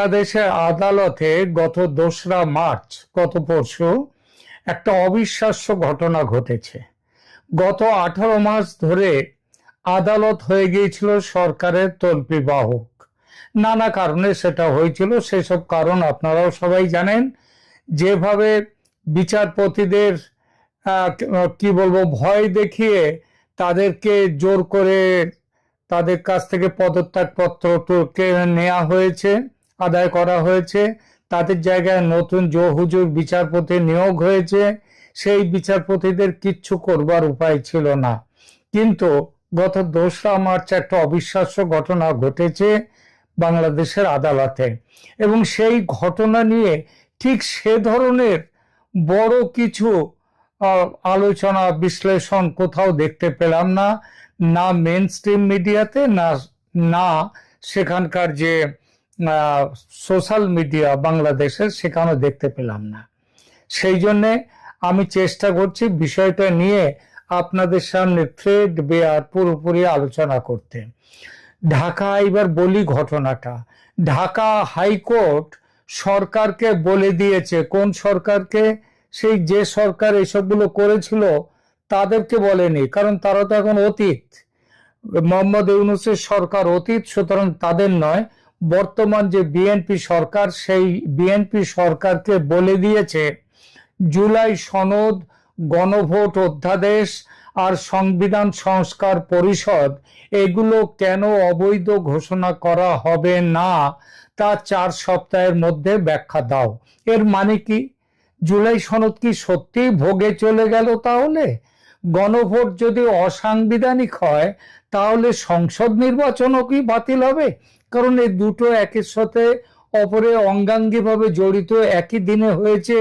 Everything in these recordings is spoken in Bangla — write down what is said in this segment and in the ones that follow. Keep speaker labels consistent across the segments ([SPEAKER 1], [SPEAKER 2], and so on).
[SPEAKER 1] বাংলাদেশের আদালতে গত 2রা মার্চ গত পরশু একটা অবিশ্বাস্য ঘটনা ঘটেছে। গত 18 মাস ধরে আদালত হয়ে গিয়েছিল সরকারের তল্পি বাহক। নানা কারণে সেটা হয়েছিল, সেসব কারণ আপনারাও সবাই জানেন। যেভাবে বিচারপতিদের কি বলবো, ভয় দেখিয়ে তাদেরকে জোর করে তাদের কাছ থেকে পদত্যাগপত্র নেওয়া হয়েছে, আদায় করা হয়েছে, তাদের জায়গায় নতুন হুজুর বিচারপতি নিয়োগ হয়েছে। সেই বিচারপতিদের কিচ্ছু করবার উপায় ছিল না। কিন্তু গত 2রা মার্চ একটা অবিশ্বাস্য ঘটনা ঘটেছে বাংলাদেশের আদালতে, এবং সেই ঘটনা নিয়ে ঠিক সে ধরনের বড় কিছু আলোচনা বিশ্লেষণ কোথাও দেখতে পেলাম না, না মেন স্ট্রিম মিডিয়াতে, না সেখানকার যে সোশ্যাল মিডিয়া বাংলাদেশের, সেখানেও দেখতে পেলাম না। সেই জন্যে আমি চেষ্টা করছি বিষয়টা নিয়ে আপনাদের সামনে থ্রেড বেয়ার পুরোপুরি আলোচনা করতে। ঢাকা, এবার বলি ঘটনাটা। ঢাকা হাইকোর্ট সরকারকে বলে দিয়েছে, কোন সরকারকে? সেই যে সরকার এসবগুলো করেছিল তাদেরকে বলেনি, কারণ তারা তো এখন অতীত। মোহাম্মদ ইউনূসের সরকার অতীত, সুতরাং তাদের নয়। বর্তমান যে বিএনপি সরকার, সেই বিএনপি সরকারকে বলে দিয়েছে জুলাই সনদ, গণভোট অধ্যাদেশ আর সংবিধান সংস্কার পরিষদ এগুলো কেন অবৈধ ঘোষণা করা হবে না তা 4 সপ্তাহের মধ্যে ব্যাখ্যা দাও। এর মানে কি? জুলাই সনদ কি সত্যি ভোগে চলে গেল? তাহলে গণভোট যদি অসাংবিধানিক হয় তাহলে সংসদ নির্বাচনও কি বাতিল হবে? কারণ এই দুটো একের সাথে অপরে অঙ্গাঙ্গিভাবে জড়িত, একই দিনে হয়েছে,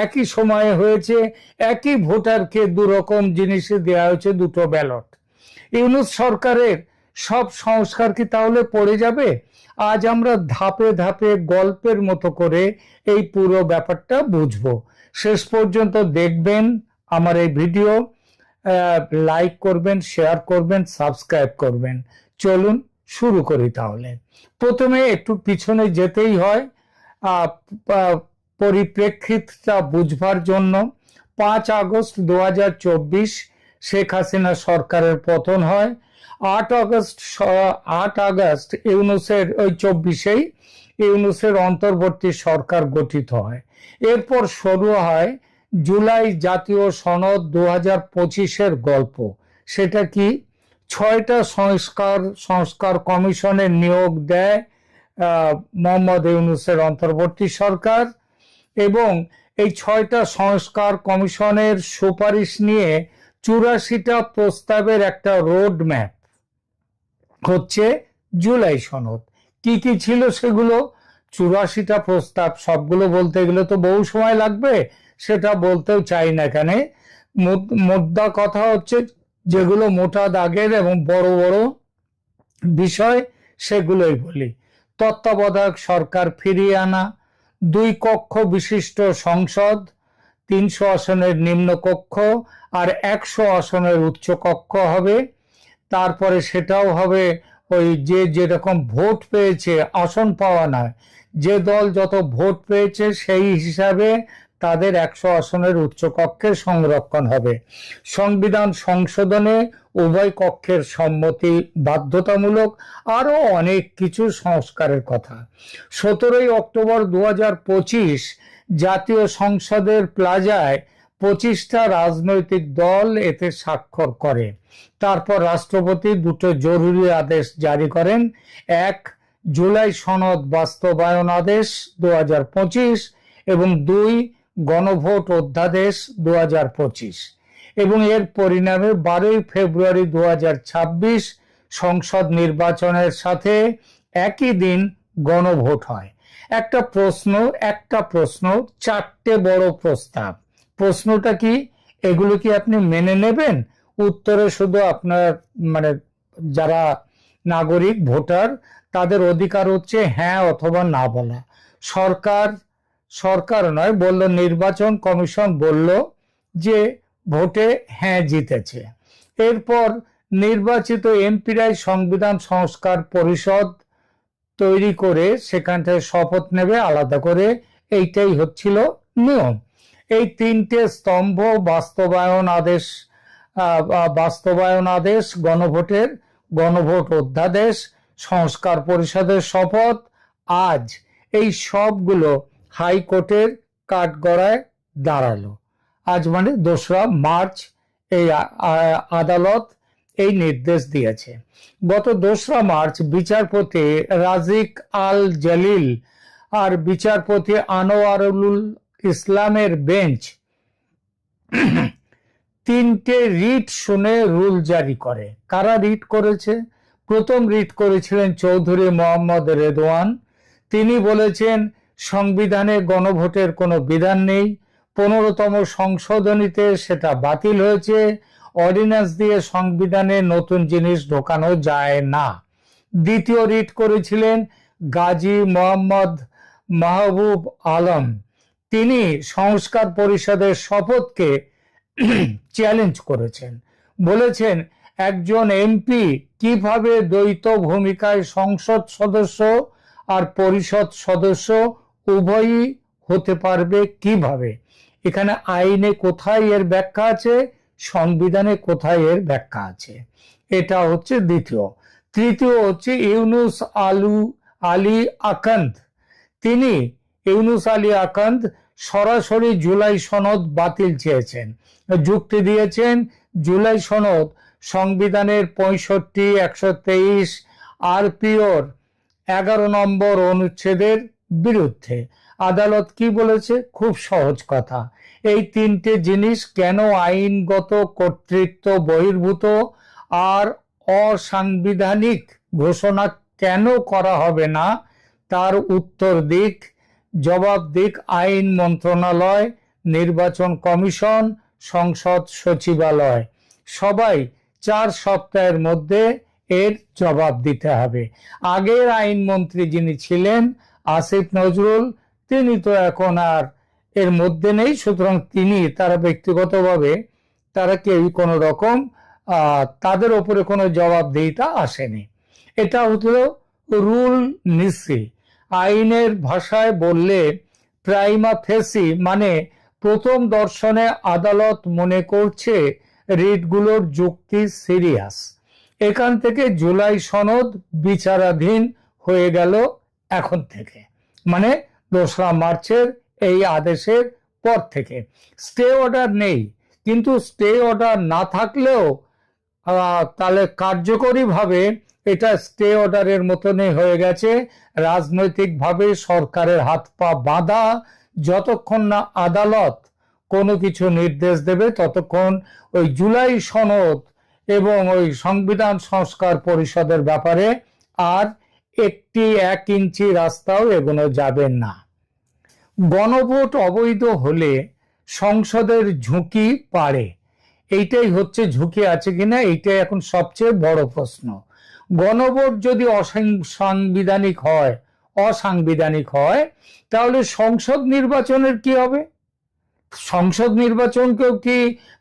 [SPEAKER 1] একই সময়ে হয়েছে, একই ভোটারকে দুরকম জিনিসে দেওয়া হয়েছে দুটো ব্যালট। ইউনূস সরকারের সব সংস্কার কি তাহলে পড়ে যাবে? আজ আমরা ধাপে ধাপে গল্পের মতো করে এই পুরো ব্যাপারটা বুঝবো। শেষ পর্যন্ত দেখবেন আমার এই ভিডিও, লাইক করবেন, শেয়ার করবেন, সাবস্ক্রাইব করবেন। চলুন শুরু করি তাহলে। প্রথমে একটু পিছনে যেতেই হয় পরিপ্রেক্ষিতটা বুঝবার জন্য। 5 আগস্ট 2024 শেখ হাসিনা সরকারের পতন হয়। 8 আগস্ট ইউনূসের, ওই 24-এই ইউনূসের অন্তর্বর্তী সরকার গঠিত হয়। এরপর শুরু হয় জুলাই জাতীয় সনদ 2025-এর গল্প। সেটা কি? 6টা সংস্কার কমিশনের নিয়োগ দেয় মোহাম্মদ ইউনূসের অন্তর্বর্তী সরকার, এবং এই 6টা সংস্কার কমিশনের সুপারিশ নিয়ে 84টা প্রস্তাবের একটা রোড ম্যাপ হচ্ছে জুলাই সনদ। কি কি ছিল সেগুলো? 84টা প্রস্তাব, সবগুলো বলতে গেলে তো বহু সময় লাগবে, সেটা বলতেও চাই না এখানে। মোদ্দা কথা হচ্ছে যেগুলো মোটা দাগের এবং বড় বড় বিষয় সেগুলোই বলি। তত্ত্বাবধায়ক সরকার ফিরিয়ে আনা, 2 কক্ষ বিশিষ্ট সংসদ, 300 আসনের নিম্ন কক্ষ আর 100 আসনের উচ্চ কক্ষ হবে। তারপরে সেটাও হবে ওই যে যেরকম ভোট পেয়েছে, আসন পাওয়া নয়, যে দল যত ভোট পেয়েছে সেই হিসাবে তাদের 100 আসনের উচ্চকক্ষের সংরক্ষণ হবে। সংবিধান সংশোধনে উভয় কক্ষের সম্মতি বাধ্যতামূলক, আরো অনেক কিছু সংস্কারের কথা। 17ই অক্টোবর 2025 জাতীয় সংসদের প্লাজায় 25টা রাজনৈতিক দল এতে স্বাক্ষর করে। তারপর রাষ্ট্রপতি 2টো জরুরি আদেশ জারি করেন। 1 জুলাই সনদ বাস্তবায়ন আদেশ 2025 এবং 2 গণভোট অধ্যাদেশ 2025। এবং এর পরিণামে 12ই ফেব্রুয়ারি 2026 সংসদ নির্বাচনের সাথে একই দিন গণভোট হয়। একটা প্রশ্ন, 4টে বড় প্রস্তাব। প্রশ্নটা কি? এগুলো কি আপনি মেনে নেবেন? উত্তরে শুধু আপনার মানে যারা নাগরিক ভোটার তাদের অধিকার হচ্ছে হ্যাঁ অথবা না বলা। সরকার নয়, বলল নির্বাচন কমিশন বলল যে ভোটে হ্যাঁ জিতেছে। এরপর নির্বাচিত এমপিরাই সংবিধান সংস্কার পরিষদ তৈরি করে সেখান থেকে শপথ নেবে আলাদা করে, এইটাই হচ্ছিল নিয়ম। এই তিনটে স্তম্ভ বাস্তবায়ন আদেশ, গণভোট অধ্যাদেশ, সংস্কার পরিষদের শপথ, আজ এই সবগুলো হাইকোর্টের কাঠগড়ায় দাঁড়ালো। আজ মানে 2রা মার্চ এই আদালত এই নির্দেশ দিয়েছে। গত 2রা মার্চ বিচারপতি রাজিক আল জলিল আর বিচারপতি আনোয়ারুল ইসলামের বেঞ্চ 3টে রিট শুনে রুল জারি করে। কারা রিট করেছে? প্রথম রিট করেছিলেন চৌধুরী মোহাম্মদ রেদওয়ান। তিনি বলেছেন সংবিধানে গণভোটের কোনো বিধান নেই, 15তম সংশোধনীতে সেটা বাতিল হয়েছে, অর্ডিন্যান্স দিয়ে সংবিধানে নতুন জিনিস ঢোকানো যায় না। দ্বিতীয় রিট করেছিলেন গাজী মোহাম্মদ মাহবুব আলম। তিনি সংস্কার পরিষদের শপথকে চ্যালেঞ্জ করেছেন, বলেছেন একজন এমপি কিভাবে দ্বৈত ভূমিকায় সংসদ সদস্য আর পরিষদ সদস্য উভয়ই হতে পারবে কিভাবে? এখানে আইনে কোথায় এর ব্যাখ্যা আছে, সংবিধানে কোথায় এর ব্যাখ্যা আছে? এটা হচ্ছে দ্বিতীয়। তৃতীয় হচ্ছে ইউনুস আলী আকন্দ। ইউনুস আলী আকন্দ সরাসরি জুলাই সনদ বাতিল চেয়েছেন। যুক্তি দিয়েছেন জুলাই সনদ সংবিধানের 65, 123 আরপিওর 11 নম্বর অনুচ্ছেদের বিরুদ্ধে। আদালত কি বলেছে? খুব সহজ কথা, এই 3টে জিনিস কেন আইনগত কর্তৃত্ব বহির্ভূত আর অসাংবিধানিক ঘোষণা কেন করা হবে না, তার উত্তর জবাব দিক আইন মন্ত্রণালয়, নির্বাচন কমিশন, সংসদ সচিবালয়। সবাই 4 সপ্তাহের মধ্যে এর জবাব দিতে হবে। আগের আইনমন্ত্রী যিনি ছিলেন আসিফ নজরুল, তিনি তো এখন আর এর মধ্যে নেই, সুতরাং তারা ব্যক্তিগতভাবে তারা কেউ কোনো রকম তাদের ওপরে কোনো জবাবদিহিতা আসেনি। এটা হলো রুল নিসি। আইনের ভাষায় বললে প্রাইমা ফেসি, মানে প্রথম দর্শনে আদালত মনে করছে রিটগুলোর যুক্তি সিরিয়াস। এখান থেকে জুলাই সনদ বিচারাধীন হয়ে গেল এখন থেকে, মানে 2রা মার্চের এই আদেশের পর থেকে। স্টে অর্ডার নেই, কিন্তু স্টে অর্ডার না থাকলেও তাহলে কার্যকরীভাবে এটা স্টে অর্ডারের মতনই হয়ে গেছে। রাজনৈতিকভাবে সরকারের হাত পা বাঁধা, যতক্ষণ না আদালত কোনো কিছু নির্দেশ দেবে ততক্ষণ ওই জুলাই সনদ এবং ওই সংবিধান সংস্কার পরিষদের ব্যাপারে আর 1 ইঞ্চি রাস্তাও এগোনো যাবে না। গণভোট অবৈধ হলে সংসদের ঝুঁকি বাড়ে, এইটাই হচ্ছে ঝুঁকি আছে কিনা, এইটাই এখন সবচেয়ে বড় প্রশ্ন। গণভোট যদি অসাংবিধানিক হয় তাহলে সংসদ নির্বাচনের কি হবে? সংসদ নির্বাচনকেও কি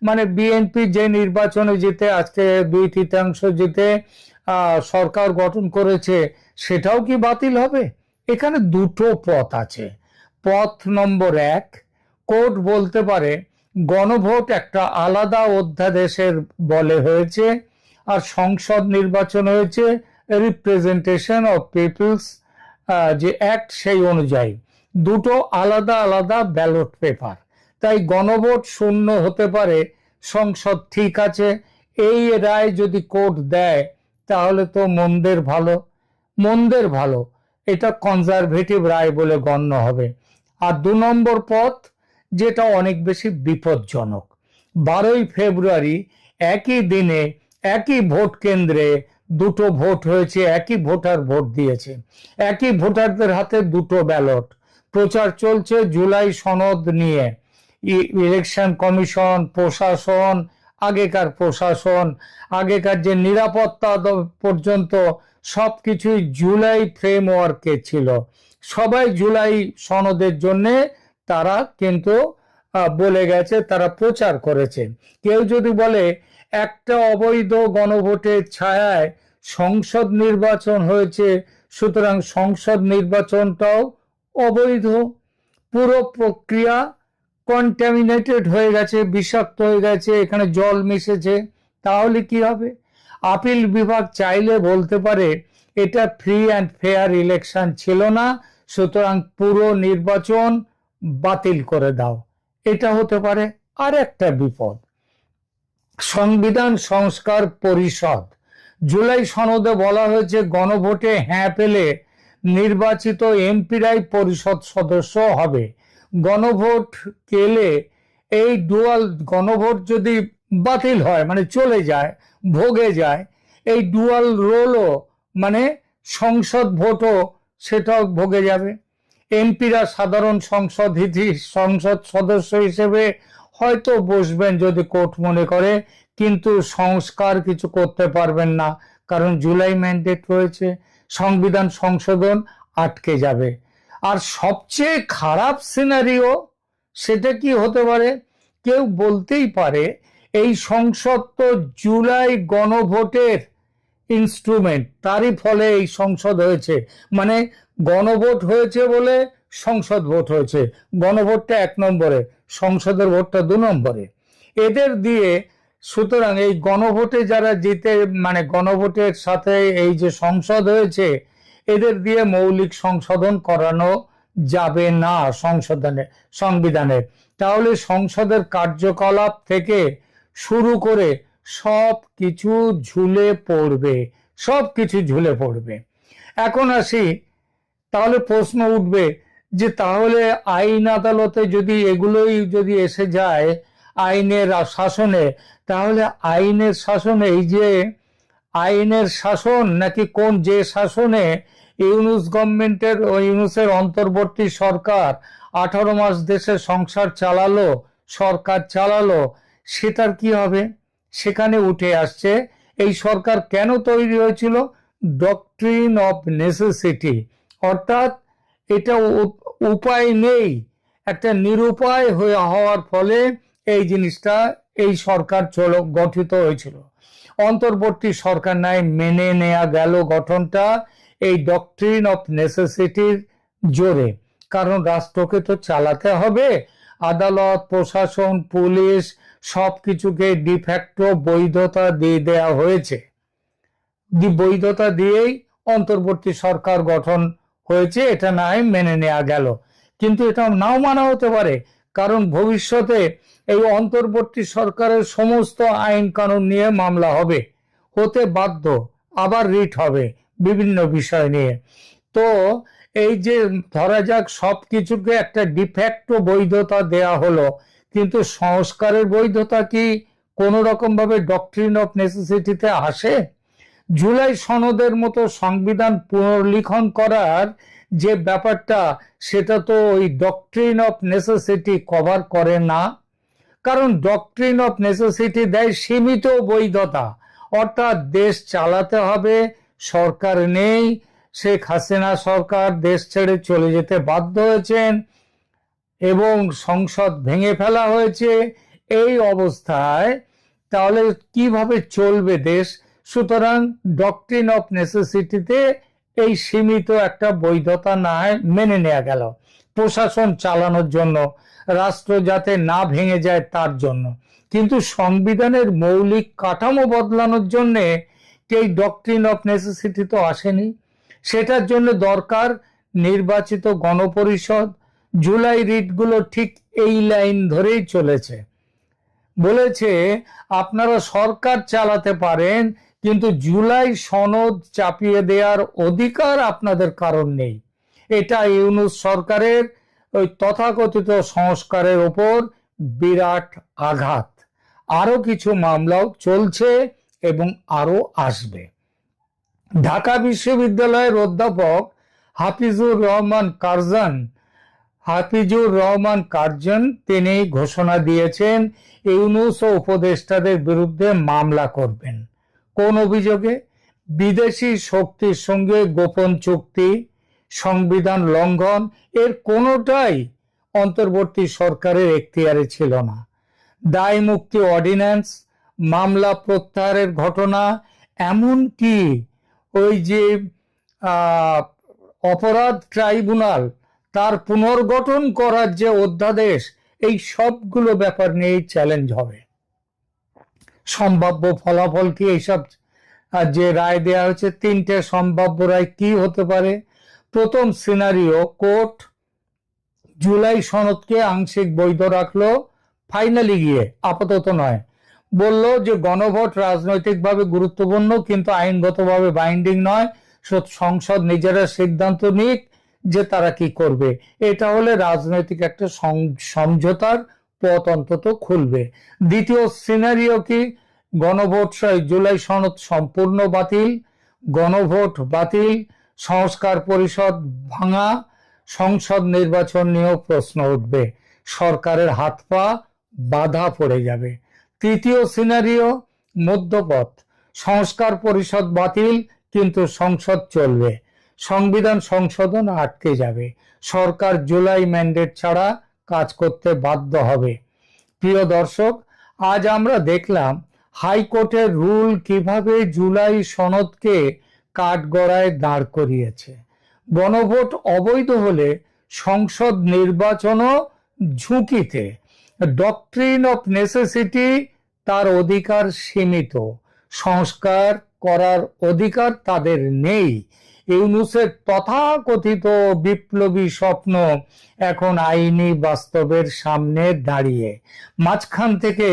[SPEAKER 1] মানে বিএনপি যে নির্বাচনে জিতে আজকে 2/3 জিতে সরকার গঠন করেছে সেটাও কি বাতিল হবে? এখানে দুটো পথ আছে। পথ নম্বর 1, কোর্ট বলতে পারে গণভোট একটা আলাদা অধ্যাদেশের বলে হয়েছে আর সংসদ নির্বাচন হয়েছে রিপ্রেজেন্টেশন অফ পিপলস যে অ্যাক্ট সেই অনুযায়ী, দুটো আলাদা আলাদা ব্যালট পেপার। তাই গণভোট শূন্য হতে পারে, সংসদ ঠিক আছে। এই রায় যদি কোর্ট দেয় তাহলে তো মন্দের ভালো, এটা কনজারভেটিভ রায় বলে গণ্য হবে। আর 2 নম্বর পথ, যেটা অনেক বেশি বিপজ্জনক, 12ই ফেব্রুয়ারি একই দিনে একই ভোট কেন্দ্রে দুটো ভোট হয়েছে, একই ভোটার ভোট দিয়েছে, একই ভোটারদের হাতে দুটো ব্যালট, প্রচার চলছে জুলাই সনদ নিয়ে। ইলেকশন কমিশন, প্রশাসন, আগেকার যে নিরাপত্তা পর্যন্ত সবকিছুই জুলাই ফ্রেমওয়ার্কে ছিল। সবাই জুলাই সনদের জন্য তারা কিন্তু বলে গেছে, তারা প্রচার করেছে। কেউ যদি বলে একটা অবৈধ গণভোটের ছায়ায় সংসদ নির্বাচন হয়েছে, সুতরাং সংসদ নির্বাচনটাও অবৈধ। পুরো প্রক্রিয়া কন্টামিনেটেড হয়ে গেছে, বিষাক্ত হয়ে গেছে, এখানে জল মিশেছে। তাহলে কি হবে? আপিল বিভাগ চাইলে বলতে পারে এটা ফ্রি অ্যান্ড ফেয়ার ইলেকশন ছিল না, সুতরাং পুরো নির্বাচন বাতিল করে দাও। এটা হতে পারে। আর একটা বিপদ, সংবিধান সংস্কার পরিষদ, জুলাই সনদে বলা হয়েছে গণভোটে হ্যাঁ পেলে নির্বাচিত এমপিরাই পরিষদ সদস্য হবে। গণভোট গেলে এই ডুয়াল গণভোট যদি বাতিল হয়, মানে চলে যায়, ভোগে যায়, এই ডুয়াল রোলও মানে সংসদ ভোটও সেটাও ভোগে যাবে। এমপিরা সাধারণ সংসদ সদস্য হিসেবে হয়তো বসবেন যদি কোর্ট মনে করে, কিন্তু সংস্কার কিছু করতে পারবেন না, কারণ জুলাই ম্যান্ডেট রয়েছে, সংবিধান সংশোধন আটকে যাবে। আর সবচেয়ে খারাপ সিনারিও সেটা কি হতে পারে? কেউ বলতেই পারে এই সংসদ তো জুলাই গণভোটের ইনস্ট্রুমেন্ট, তারই ফলে এই সংসদ হয়েছে, মানে গণভোট হয়েছে বলে সংসদ ভোট হয়েছে। গণভোটটা 1 নম্বরে, সংসদের ভোটটা 2 নম্বরে। এদের দিয়ে সুতরাং এই গণভোটে যারা জিতে, মানে গণভোটের সাথে এই যে সংসদ হয়েছে, এদের দিয়ে মৌলিক সংশোধন করানো যাবে না সংবিধানে। তাহলে সংসদের কার্যকলাপ থেকে শুরু করে সব কিছু ঝুলে পড়বে, সব কিছু ঝুলে পড়বে। এখন আসি, তাহলে প্রশ্ন উঠবে যে তাহলে আইন আদালতে যদি এগুলোই যদি এসে যায় আইনের শাসনে, তাহলে আইনের শাসনে এই যে আইনের শাসন নাকি কোন যে শাসনে ইউনূস গভর্নমেন্টের ইউনূসের অন্তর্বর্তী সরকার 18 মাস দেশে সংসার চালালো, সরকার চালালো, সেটার কি হবে? সেখানে উঠে আসছে এই সরকার কেন তৈরি হয়েছিল? ডক্ট্রিন অফ নেসেসিটি, অর্থাৎ এটা উপায় নেই, একটা নিরুপায় হওয়ার ফলে এই জিনিসটা, এই সরকার গঠিত হয়েছিল। অন্তর্বর্তী সরকার নাই মেনে নেওয়া গেল গঠনটা এই ডক্ট্রিন অফ নেসেসিটির জোরে, কারণ রাষ্ট্রকে তো চালাতে হবে। আদালত, প্রশাসন, পুলিশ সবকিছুকে ডিফ্যাক্টো বৈধতা দিয়ে দেওয়া হয়েছে। বৈধতা দিয়েই অন্তর্বর্তী সরকার গঠন হয়েছে, এটা নাই মেনে নেওয়া গেল। কিন্তু এটা নাও মানা হতে পারে, কারণ ভবিষ্যতে এই অন্তর্বর্তী সরকারের সমস্ত আইন কানুন নিয়ে মামলা হবে, হতে বাধ্য, আবার রিট হবে বিভিন্ন বিষয় নিয়ে। তো এই যে ধরা যাক সবকিছুকে একটা ডিফ্যাক্টো বৈধতা দেয়া হলো, কিন্তু সংস্কারের বৈধতা কি কোনো রকম ভাবে ডক্ট্রিন অফ নেসেসিটিতে আসে? জুলাই সনদের মতো সংবিধান পুনর্লিখন করার যে ব্যাপারটা, সেটা তো ওই ডক্ট্রিন অফ নেসেসিটি কভার করে না। কারণ ডক্ট্রিন অফ নেসেসিটি দেয় সীমিত বৈধতা, অর্থাৎ দেশ চালাতে হবে, সরকার নেই, শেখ হাসিনা সরকার দেশ ছেড়ে চলে যেতে বাধ্য হয়েছেন এবং সংসদ ভেঙে ফেলা হয়েছে। এই অবস্থায় তাহলে কিভাবে চলবে দেশ? সুতরাং ডক্ট্রিন অফ নেসেসিটিতে এই সীমিত একটা বৈধতা না মেনে নেওয়া গেল, প্রশাসন চালানোর জন্য, রাষ্ট্র যাতে না ভেঙে যায় তার জন্য। কিন্তু সংবিধানের মৌলিক কাঠামো বদলানোর জন্য এই ডক্ট্রিন অফ নেসেসিটি তো আসেনি। সেটার জন্য দরকার নির্বাচিত গণপরিষদ। জুলাই রিটগুলো ঠিক এই লাইন ধরেই চলেছে, বলেছে আপনারা সরকার চালাতে পারেন, কিন্তু জুলাই সনদ চাপিয়ে দেওয়ার অধিকার আপনাদের কারণ নেই। এটা ইউনূস সরকারের ওই তথাকথিত সংস্কারের ওপর বিরাট আঘাত। আরো কিছু মামলাও চলছে এবং আরো আসবে। ঢাকা বিশ্ববিদ্যালয়ের অধ্যাপক হাফিজুর রহমান কার্জন তিনি ঘোষণা দিয়েছেন ইউনূস ও উপদেষ্টাদের বিরুদ্ধে মামলা করবেন। কোন অভিযোগে? বিদেশি শক্তির সঙ্গে গোপন চুক্তি, সংবিধান লঙ্ঘন, এর কোনোটাই অন্তর্বর্তী সরকারের এখতিয়ারে ছিল না। দায় মুক্তি অর্ডিন্যান্স, মামলা প্রত্যাহারের ঘটনা, এমনকি ওই যে অপরাধ ট্রাইব্যুনাল, তার পুনর্গঠন করার যে অধ্যাদেশ, এই সবগুলো ব্যাপার নিয়েই চ্যালেঞ্জ হবে। সম্ভাব্য ফলাফল কি এইসব যে রায় দেওয়া হয়েছে, তিনটে সম্ভাব্য রায় কি হতে পারে? প্রথম সিনারিও, কোর্ট জুলাই সনদকে আংশিক বৈধ রাখলো, ফাইনালি গিয়ে, আপাতত নয়, বলল যে গণভোট রাজনৈতিকভাবে গুরুত্বপূর্ণ কিন্তু আইনগতভাবে বাইন্ডিং নয়, সংসদ নিজেরা সিদ্ধান্ত নিক যে তারা কি করবে। এটা হলে রাজনৈতিক একটা সমঝোতার পথ অন্তত খুলবে। দ্বিতীয় সিনারিও কি, গণভোট জুলাই সনদ সম্পূর্ণ বাতিল, গণভোট বাতিল, সংস্কার পরিষদ ভাঙা, সংসদ নির্বাচন নিয়েও প্রশ্ন উঠবে, সরকারের হাত পা বাধা পড়ে যাবে। তৃতীয় সিনারিও মধ্যপথ, সংস্কার পরিষদ বাতিল কিন্তু সংসদ চলবে, সংবিধান সংশোধন আটকে যাবে, সরকার জুলাই ম্যান্ডেট ছাড়া কাজ করতে বাধ্য হবে। প্রিয় দর্শক, আজ আমরা দেখলাম হাইকোর্টের রুল কিভাবে জুলাই সনদকে কাঠগড়ায় দাঁড় করিয়েছে। গণভোট অবৈধ হলে সংসদ নির্বাচনও ঝুঁকিতে। ডক্ট্রিন অফ নেসেসিটি, তার অধিকার সীমিত, সংস্কার করার অধিকার তাদের নেই। ইউনূসের তথাকথিত বিপ্লবী স্বপ্ন এখন আইনি বাস্তবের সামনে দাঁড়িয়ে। মাঝখান থেকে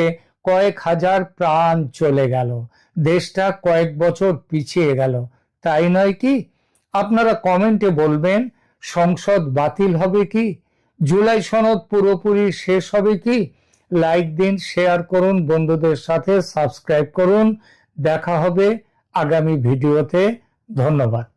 [SPEAKER 1] কয়েক হাজার প্রাণ চলে গেল, দেশটা কয়েক বছর পিছিয়ে গেল, তাই নয় কি? আপনারা কমেন্টে বলবেন, সংসদ বাতিল হবে কি? জুলাই সনদ পুরোপুরি শেষ হবে কি? লাইক দিন, শেয়ার করুন, বন্ধুদের সাথে সাবস্ক্রাইব করুন। দেখা হবে আগামী ভিডিওতে। ধন্যবাদ।